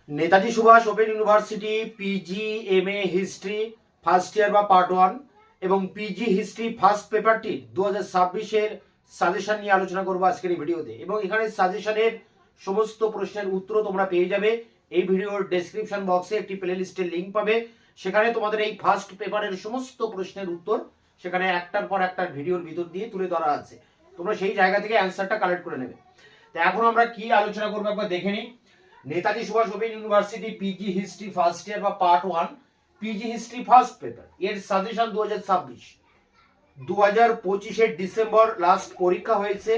Netaji Subhash open university PG MA history first year বা part 1 এবং PG history first পেপারটি 2026-এর সাজেশন নিয়ে আলোচনা করবো আজকের এই ভিডিওতে। এবং এখানে সাজেশনের সমস্ত প্রশ্নের উত্তর তোমরা পেয়ে যাবে। এই ভিডিওর ডেসক্রিপশন বক্সে একটি প্লে লিস্টের লিঙ্ক পাবে, সেখানে তোমাদের এই ফার্স্ট পেপারের সমস্ত প্রশ্নের উত্তর সেখানে একটার পর একটা ভিডিওর ভিতর দিয়ে তুলে ধরা আছে। তোমরা সেই জায়গা থেকে অ্যান্সারটা কালেক্ট করে নেবে। তো এখন আমরা কি আলোচনা করবো একবার দেখে নিই। Netaji Subhash open university PG history first year বা part 1 PG history first paper এর সাজেশন 2025-এর ডিসেম্বর লাস্ট পরীক্ষা হয়েছে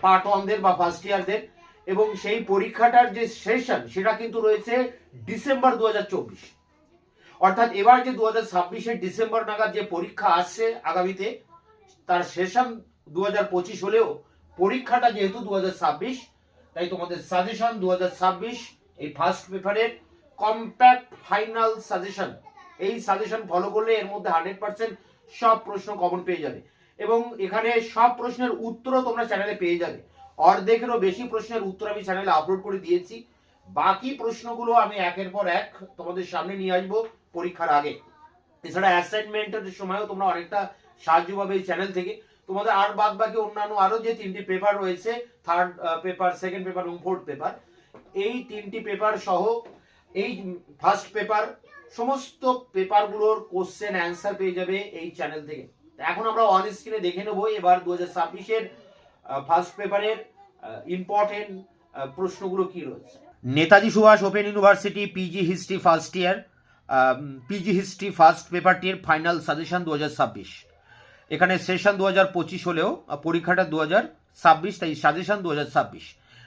পার্ট 1দের বা ফার্স্ট ইয়ারদের, এবং সেই পরীক্ষাটার যে সেশন সেটা কিন্তু রয়েছে ডিসেম্বর 2024। অর্থাৎ এবার যে 2026-এর ডিসেম্বর নাগাদ যে পরীক্ষা আসছে আগামীতে, তার সেশন 2025 হলেও পরীক্ষাটা যেহেতু 2026, তাই তোমাদের সাজেশন 2026 এই ফার্স্ট পেপারের কম্প্যাক্ট ফাইনাল সাজেশন। এই সাজেশন ফলো করলে এর মধ্যে 100% সব প্রশ্ন কমন পেয়ে যাবে, এবং এখানে সব প্রশ্নের উত্তরও তোমরা চ্যানেলে পেয়ে যাবে। অর্ধেকেরও বেশি প্রশ্নের উত্তর আমি চ্যানেলে আপলোড করে দিয়েছি, বাকি প্রশ্নগুলো আমি একের পর এক তোমাদের সামনে নিয়ে আসবো পরীক্ষার আগে। এছাড়া অ্যাসাইনমেন্টের সময়ও তোমরা অনেকটা সাহায্য পাবে এই চ্যানেল থেকে। তোমাদের আর বাদ বাকি অন্যান্য আরো যে 3টি পেপার রয়েছে, থার্ড পেপার, সেকেন্ড পেপার এবং ফোর্থ পেপার, এই 3টি পেপার সহ এই ফার্স্ট পেপার সমস্ত পেপারগুলোর কোশ্চেন অ্যান্সার পেয়ে যাবে এই চ্যানেল থেকে। এখন আমরা অন স্ক্রিনে দেখে নেবো এবার 2026-এর ফার্স্ট পেপারের ইম্পর্টেন্ট প্রশ্নগুলো কি রয়েছে। Netaji Subhash open university PG history first year PG history first পেপারটির ফাইনাল সাজেশন 2026। এখানে সেশন 2025 হলেও পরীক্ষাটা 2026, তাই সাজেশন 2026।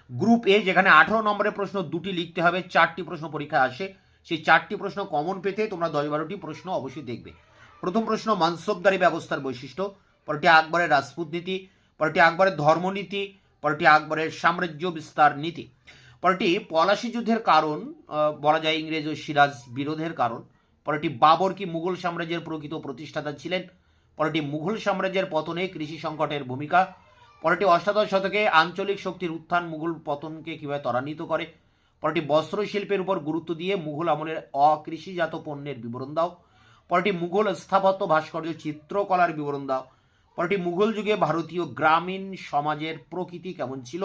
গ্রুপ এ যেখানে 18 নম্বরের প্রশ্ন দুটি লিখতে হবে, 4টি প্রশ্ন পরীক্ষায় আসে, সেই 4টি প্রশ্ন কমন পেতে তোমরা 10-12টি প্রশ্ন অবশ্যই দেখবে। প্রথম প্রশ্ন মানসবদারি ব্যবস্থার বৈশিষ্ট্য, পরটি আকবরের রাজপুত নীতি, পরটি আকবরের ধর্মনীতি, পরটি আকবরের সাম্রাজ্য বিস্তার নীতি, পরটি পলাশী যুদ্ধের কারণ, বলা যায় ইংরেজ ও সিরাজ বিরোধের কারণ, পরটি বাবর কি মুঘল সাম্রাজ্যের প্রকৃত প্রতিষ্ঠাতা ছিলেন, পরটি মুঘল সাম্রাজ্যের পতনে কৃষি সংকটের ভূমিকা, পরটি অষ্টাদশ শতকে আঞ্চলিক শক্তির উত্থান মুঘল পতনকে কিভাবে ত্বরান্বিত করে, পরটি বস্ত্র শিল্পের উপর গুরুত্ব দিয়ে মুঘল আমলের অকৃষিজাত পণ্যের বিবরণ দাও, পরটি মুঘল স্থাপত্য ভাস্কর্য চিত্রকলার বিবরণ দাও, পরটি মুঘল যুগে ভারতীয় গ্রামীণ সমাজের প্রকৃতি কেমন ছিল,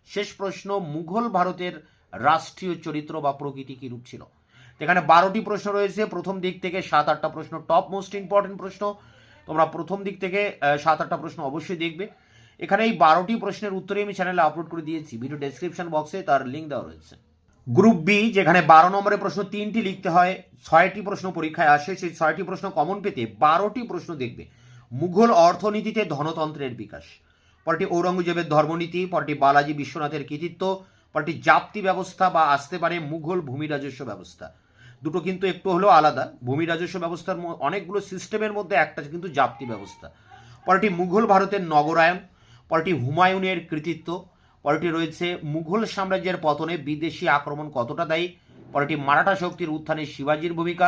শেষ প্রশ্ন মুঘল ভারতের রাষ্ট্রীয় চরিত্র বা প্রকৃতি কি রূপ ছিল। এখানে 12টি প্রশ্ন রয়েছে, প্রথম দিক থেকে 7-8টা প্রশ্ন টপ মোস্ট ইম্পর্টেন্ট প্রশ্ন। তোমরা প্রথম দিক থেকে 7-8টা প্রশ্ন অবশ্যই দেখবে। এখানে এই 12টি প্রশ্নের উত্তরে আমি চ্যানেলে আপলোড করে দিয়েছি, ভিডিও ডেসক্রিপশন বক্সে তার লিঙ্ক দেওয়া রয়েছে। গ্রুপ বি যেখানে 12 নম্বরের প্রশ্ন 3টি লিখতে হয়, 6টি প্রশ্ন পরীক্ষায় আসে, সেই 6টি প্রশ্ন কমন পেতে 12টি প্রশ্ন দেখবে। মুঘল অর্থনীতিতে ধনতন্ত্রের বিকাশ, পরটি ঔরঙ্গজেবের ধর্মনীতি, পরটি বালাজি বিশ্বনাথের কৃতিত্ব, পরটি জাপ্তি ব্যবস্থা বা আসতে পারে মুঘল ভূমি রাজস্ব ব্যবস্থা। দুটো কিন্তু একটু হলেও আলাদা, ভূমি রাজস্ব ব্যবস্থার অনেকগুলো সিস্টেমের মধ্যে একটা কিন্তু জাপ্তি ব্যবস্থা। পরটি মুঘল ভারতের নগরায়ন, পরটি হুমায়ুনের কৃতিত্ব, পরটি রয়েছে মুঘল সাম্রাজ্যের পতনে বিদেশি আক্রমণ কতটা দায়ী, পরটি মারাঠা শক্তির উত্থানে শিবাজির ভূমিকা,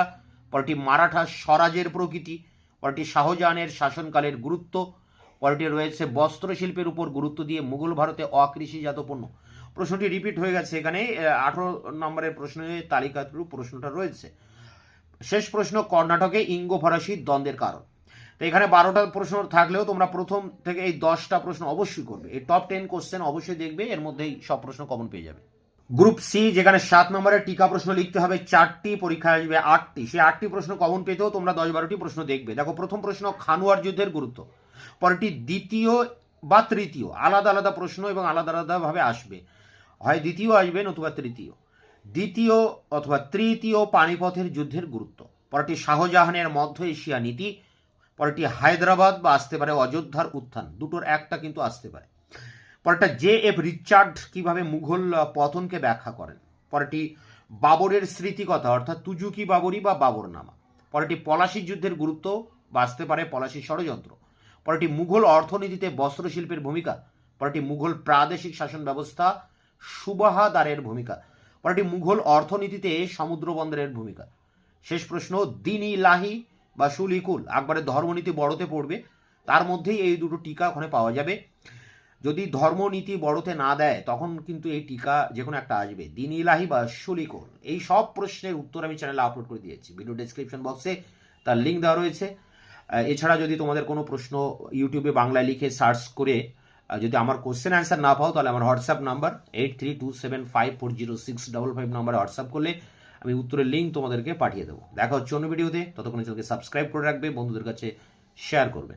পরটি মারাঠা স্বরাজের প্রকৃতি, পরটি শাহজাহানের শাসনকালের গুরুত্ব, পরটি রয়েছে বস্ত্রশিল্পের উপর গুরুত্ব দিয়ে মুঘল ভারতে অকৃষিজাত পণ্য। প্রশ্নটি রিপিট হয়ে গেছে, এখানে 18 নম্বরের প্রশ্নের তালিকার প্রশ্নটা রয়েছে। শেষ প্রশ্ন কর্ণাটকে ইঙ্গো ফরাসি দ্বন্দ্বের কারণ। তো এখানে 12টা প্রশ্ন থাকলেও তোমরা প্রথম থেকে এই 10টা প্রশ্ন অবশ্যই করবে, এই টপ 10 কোশ্চেন অবশ্যই দেখবে, এর মধ্যেই সব প্রশ্ন কমন পেয়ে যাবে। গ্রুপ সি যেখানে 7 নম্বরের টিকা প্রশ্ন লিখতে হবে, 4টি পরীক্ষায় আসবে 8টি, সেই 8টি প্রশ্ন কমন পেতেও তোমরা 10-12টি প্রশ্ন দেখবে। দেখো প্রথম প্রশ্ন খানুয়ার যুদ্ধের গুরুত্ব, পরটি দ্বিতীয় বা তৃতীয়, আলাদা আলাদা প্রশ্ন এবং আলাদা আলাদাভাবে আসবে, হয় দ্বিতীয় আসবে নতুবা তৃতীয়, দ্বিতীয় অথবা তৃতীয় পানিপথের যুদ্ধের গুরুত্ব, পরটি শাহজাহানের মধ্য এশিয়া নীতি, পরটি হায়দ্রাবাদ বা আসতে পারে অযোধ্যার উত্থান, দুটোর একটা কিন্তু আসতে পারে, পরটা JF রিচার্ড কিভাবে মুঘল পতনকে ব্যাখ্যা করেন, পরটি বাবরের স্মৃতিকথা অর্থাৎ তুজুকি বাবরি বা বাবরনামা, পরটি পলাশী যুদ্ধের গুরুত্ব বা আসতে পারে পলাশী ষড়যন্ত্র, পরটি মুঘল অর্থনীতিতে বস্ত্রশিল্পের ভূমিকা, পরটি মুঘল প্রাদেশিক শাসন ব্যবস্থা সুবাহাদারের ভূমিকা, পরটি মুঘল অর্থনীতিতে সমুদ্র বন্দরের ভূমিকা। শেষ প্রশ্ন দিন ইলাহি বা সুলিকুল আকবরের ধর্মনীতি বড়তে পড়বে, তার মধ্যেই এই দুটো টিকা ওখানে পাওয়া যাবে। যদি ধর্মনীতি বড়তে না দেয় তখন কিন্তু এই টিকা যে কোনো একটা আসবে। দিন ইলাহি বা শুলিকোন, এই সব প্রশ্নের উত্তর আমি চ্যানেলে আপলোড করে দিয়েছি। ভিডিও ডেসক্রিপশন বক্সে তার লিঙ্ক দেওয়া রয়েছে। এছাড়া যদি তোমাদের কোনো প্রশ্ন ইউটিউবে বাংলায় লিখে সার্চ করে যদি আমার কোশ্চেন অ্যান্সার না পাও, তাহলে আমার হোয়াটসঅ্যাপ নাম্বার 8327540655 নাম্বারে হোয়াটসঅ্যাপ করলে আমি উত্তরের লিঙ্ক তোমাদেরকে পাঠিয়ে দেবো। দেখা হচ্ছে অন্য ভিডিওতে, ততক্ষণ চ্যানেলকে সাবস্ক্রাইব করে রাখবে, বন্ধুদের কাছে শেয়ার করবে।